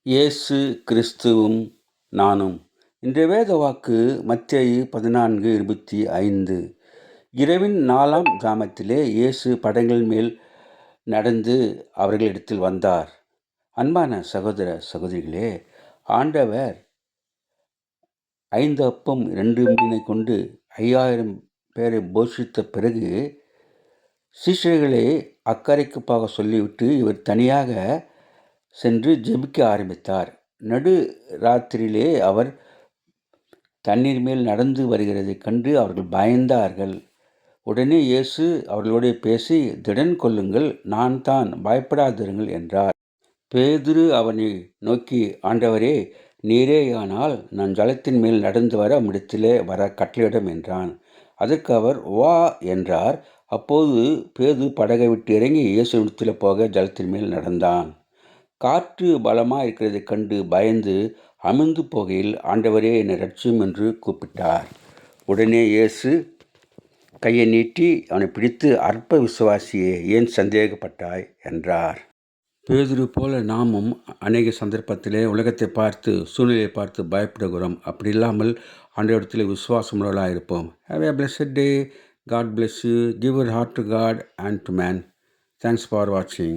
இயேசு கிறிஸ்துவும் நானும். இன்றைய வேத வாக்கு மத்தேயு 14:25. இரவின் 4ஆம் ஜாமத்திலே இயேசு படகின் மேல் நடந்து அவர்களிடத்தில் வந்தார். அன்பான சகோதர சகோதரிகளே, ஆண்டவர் 5 அப்பம் 2 மீனை கொண்டு 5000 பேரை போஷித்த பிறகு சீஷர்களை அக்கரைக்கு போக சொல்லிவிட்டு இவர் தனியாக சென்று ஜெபிக்க ஆரம்பித்தார். நடு ராத்திரியிலே அவர் தண்ணீர் மேல் நடந்து வருகிறதைக் கண்டு அவர்கள் பயந்தார்கள். உடனே இயேசு அவர்களோடு பேசி, திடன் கொள்ளுங்கள், நான் தான், பயப்படாதிருங்கள் என்றார். பேதுரு அவனை நோக்கி, ஆண்டவரே, நீரேயானால் நான் ஜலத்தின் மேல் நடந்து வர உம்மிடத்திலே வர கட்டளையிடும் என்றான். அதற்கு அவர், வா என்றார். அப்போது பேதுரு படகை விட்டு இறங்கி இயேசுவிடத்தில் போக ஜலத்தின் மேல் நடந்தான். காற்று பலமாக இருக்கிறதைக் கண்டு பயந்து அமிழ்ந்து போகையில், ஆண்டவரே, என்னை ரட்சியும் என்று கூப்பிட்டார். உடனே இயேசு கையை நீட்டி அவனை பிடித்து, அற்ப விசுவாசியே, ஏன் சந்தேகப்பட்டாய் என்றார். பேதுரு போல நாமும் அநேக சந்தர்ப்பத்திலே உலகத்தை பார்த்து, சூழ்நிலையை பார்த்து பயப்படுகிறோம். அப்படி இல்லாமல் ஆண்டவரிடத்தில் விசுவாசமுள்ளவர்களாக இருப்போம். Have a blessed day. God bless you. Give your heart to God and to man. Thanks for watching.